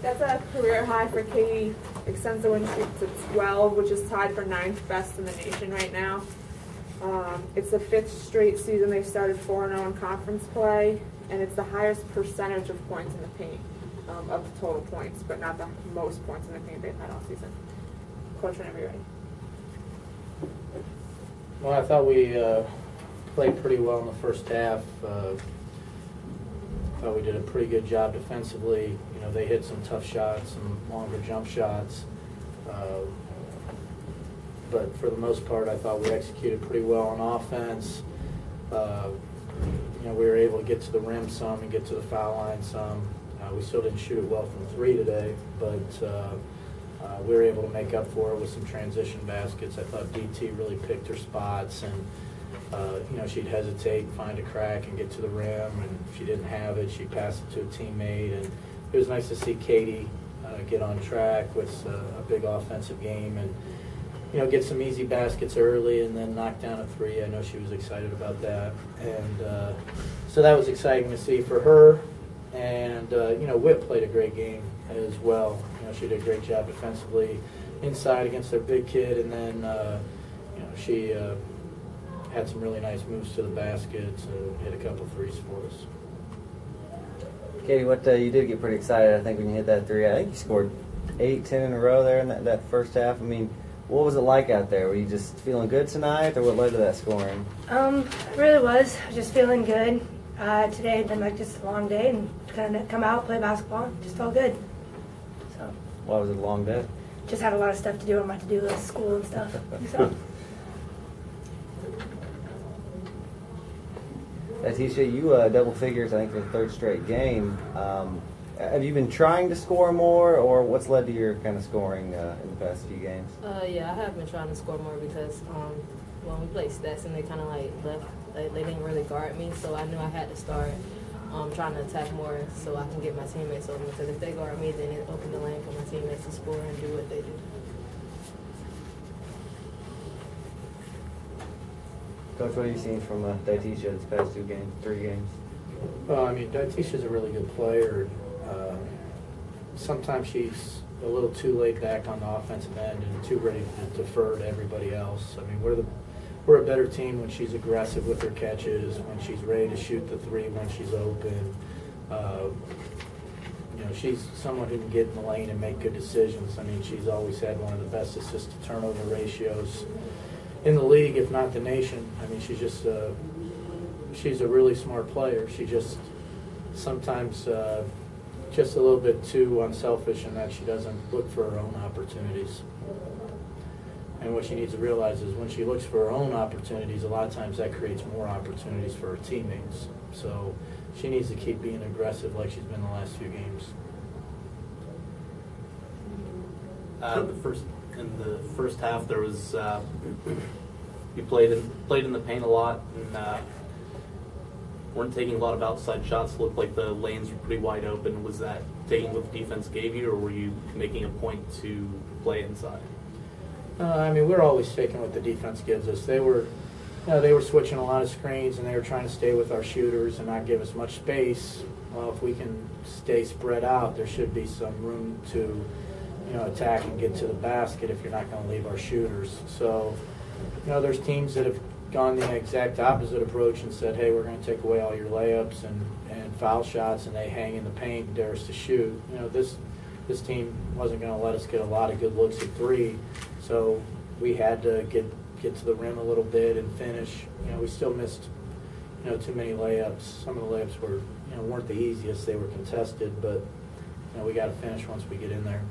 That's a career high for Katie. Extends the win streak to 12, which is tied for 9th best in the nation right now. It's the 5th straight season they've started 4-0 in conference play, and it's the highest percentage of points in the paint of the total points, but not the most points in the paint they've had all season. Coach, whenever you're ready. Well, I thought we played pretty well in the first half. Thought we did a pretty good job defensively. You know, they hit some tough shots, some longer jump shots. But for the most part, I thought we executed pretty well on offense. You know, we were able to get to the rim some and get to the foul line some. We still didn't shoot it well from 3 today, but we were able to make up for it with some transition baskets. I thought DT really picked her spots, and you know, she'd hesitate, find a crack, and get to the rim. And if she didn't have it, she'd pass it to a teammate. And it was nice to see Katie get on track with a big offensive game, and you know, get some easy baskets early, and then knock down a 3. I know she was excited about that, and so that was exciting to see for her. And you know, Whip played a great game as well. You know, she did a great job defensively inside against their big kid, and then you know, she had some really nice moves to the baskets and hit a couple threes for us. Katie, you did get pretty excited, I think, when you hit that 3. I think you scored 8, 10 in a row there in that first half. I mean, what was it like out there? Were you just feeling good tonight, or what led to that scoring? It really was. Just feeling good. Today had been like just a long day, and kind of come out, play basketball, just felt good. So. Why was it a long day? Just had a lot of stuff to do on my to-do list, school and stuff. So. Tisha, you double figures, I think, for the 3rd straight game. Have you been trying to score more, or what's led to your kind of scoring in the past few games? Yeah, I have been trying to score more because when we played Stetson, they kind of like left. They didn't really guard me, so I knew I had to start trying to attack more so I can get my teammates open. Because if they guard me, then it opens the lane for my teammates to score and do what they do. Coach, what have you seen from Tisha this past 3 games? Well, I mean, Tisha's a really good player. Sometimes she's a little too laid back on the offensive end and too ready to defer to everybody else. I mean, we're a better team when she's aggressive with her catches, when she's ready to shoot the 3, when she's open. You know, she's someone who can get in the lane and make good decisions. I mean, she's always had one of the best assist-to-turnover ratios in the league, if not the nation. I mean, she's just she's a really smart player. She just sometimes just a little bit too unselfish in that she doesn't look for her own opportunities. And what she needs to realize is when she looks for her own opportunities, a lot of times that creates more opportunities for her teammates. So she needs to keep being aggressive like she's been the last few games. In the first half, there was you played in the paint a lot and weren't taking a lot of outside shots. Looked like the lanes were pretty wide open. Was that taking what the defense gave you, or were you making a point to play inside? I mean, we're always taking what the defense gives us. They were switching a lot of screens, and they were trying to stay with our shooters and not give us much space. Well, if we can stay spread out, there should be some room to, you know, attack and get to the basket if you're not going to leave our shooters. So, you know, there's teams that have gone the exact opposite approach and said, hey, we're going to take away all your layups and foul shots, and they hang in the paint and dare us to shoot. You know, this team wasn't going to let us get a lot of good looks at 3, so we had to get to the rim a little bit and finish. You know, we still missed, you know, too many layups. Some of the layups were, you know, weren't the easiest. They were contested, but, you know, we got to finish once we get in there.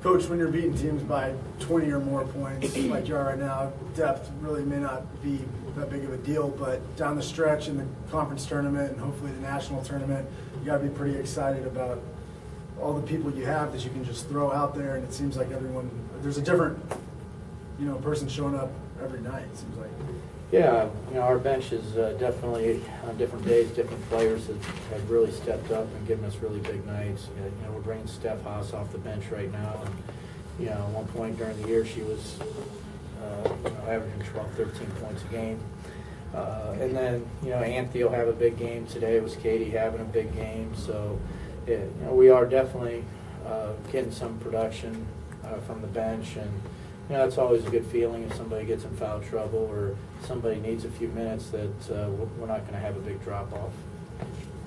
Coach, when you're beating teams by 20 or more points like you are right now, depth really may not be that big of a deal, but down the stretch in the conference tournament and hopefully the national tournament, you got to be pretty excited about all the people you have that you can just throw out there, and it seems like there's a different, you know, person showing up every night, it seems like. Yeah, you know, our bench is definitely on different days, different players that have really stepped up and given us really big nights. You know, we're bringing Steph Haas off the bench right now, and you know, at one point during the year she was you know, averaging 12, 13 points a game. And then, Anthony will have a big game today. It was Katie having a big game. So, we are definitely getting some production from the bench. And, that's always a good feeling if somebody gets in foul trouble or somebody needs a few minutes that we're not going to have a big drop-off.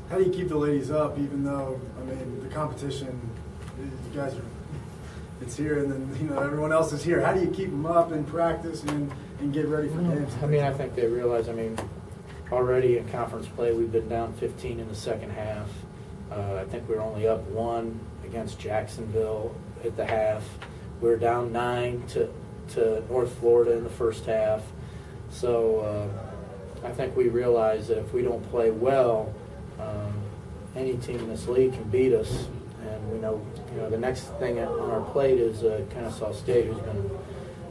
How do you keep the ladies up, even though, the competition, you guys are, it's here, and then, everyone else is here. How do you keep them up in practice and get ready for games? I think they realize, already in conference play, we've been down 15 in the second half. I think we were only up 1 against Jacksonville at the half. We were down 9 to North Florida in the first half. So I think we realize that if we don't play well, any team in this league can beat us. And we know, the next thing on our plate is Kennesaw State, who's been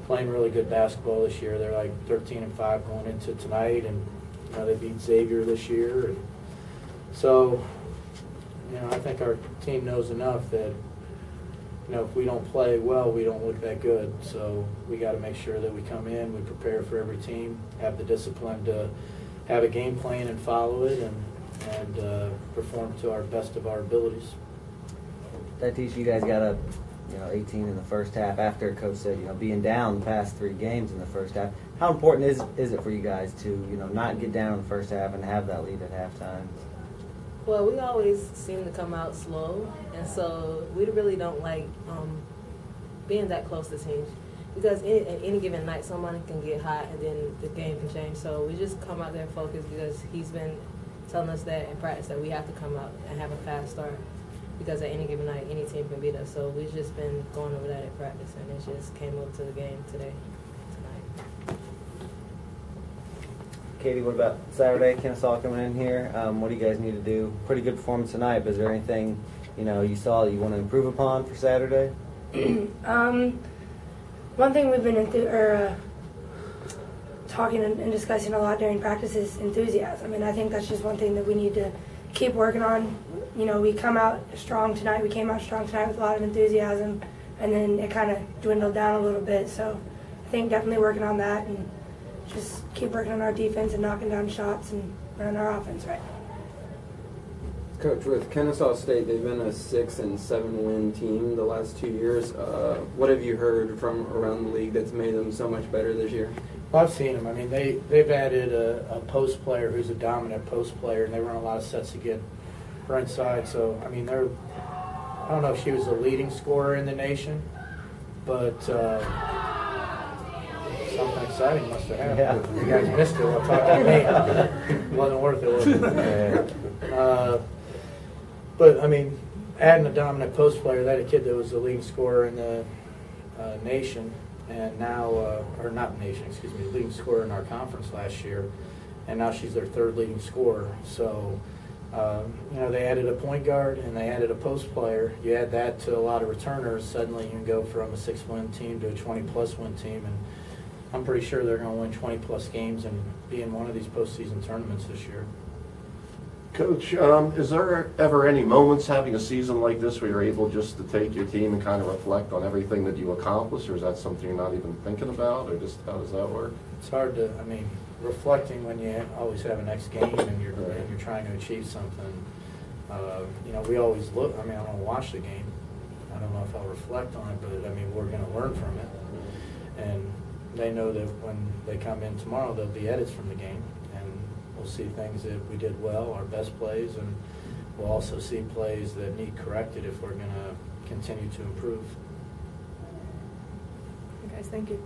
playing really good basketball this year. They're like 13-5 going into tonight, and they beat Xavier this year. And so, I think our team knows enough that, if we don't play well, we don't look that good. So we got to make sure that we come in, we prepare for every team, have the discipline to have a game plan and follow it, and perform to our best of our abilities. Tatis, you guys got up, 18 in the first half after Coach said, being down the past 3 games in the first half. How important is it for you guys to, not get down in the first half and have that lead at halftime? Well, we always seem to come out slow, and so we really don't like being that close to teams, because at any given night somebody can get hot and then the game can change. So we just come out there focused, because he's been telling us that in practice that we have to come out and have a fast start, because at any given night any team can beat us. So we've just been going over that at practice, and it just came up to the game tonight. Katie, what about Saturday? Kennesaw coming in here. What do you guys need to do? Pretty good performance tonight, but is there anything you saw that you want to improve upon for Saturday? One thing we've been talking and discussing a lot during practice is enthusiasm. I think that's just one thing that we need to keep working on. We come out strong tonight. We came out strong tonight with a lot of enthusiasm, and then it kind of dwindled down a little bit. So I think definitely working on that, and just keep working on our defense and knocking down shots and running our offense right. Coach, with Kennesaw State, they've been a 6 and 7 win team the last 2 years. What have you heard from around the league that's made them so much better this year? Well, I've seen them. They've added a post player who's a dominant post player, and they run a lot of sets to get her inside. So, they're, I don't know if she was the leading scorer in the nation, but something exciting must have happened. Yeah. You guys missed it while talking to me. It wasn't worth it, was it? But, adding a dominant post player, they had a kid that was the leading scorer in the nation, and now, or not nation, excuse me, leading scorer in our conference last year, and now she's their 3rd leading scorer. So, they added a point guard and they added a post player. You add that to a lot of returners, suddenly you can go from a 6-win team to a 20-plus win team, and I'm pretty sure they're going to win 20-plus games and be in one of these postseason tournaments this year. Coach, is there ever any moments having a season like this where you're able just to take your team and kind of reflect on everything that you accomplished, or is that something you're not even thinking about, or just how does that work? It's hard to, reflecting when you always have a next game and you're trying to achieve something. We always look, I don't watch the game. I don't know if I'll reflect on it, but we're going to learn from it. And they know that when they come in tomorrow, there'll be edits from the game. We'll see things that we did well, our best plays, and we'll also see plays that need corrected if we're going to continue to improve. Okay, guys, thank you.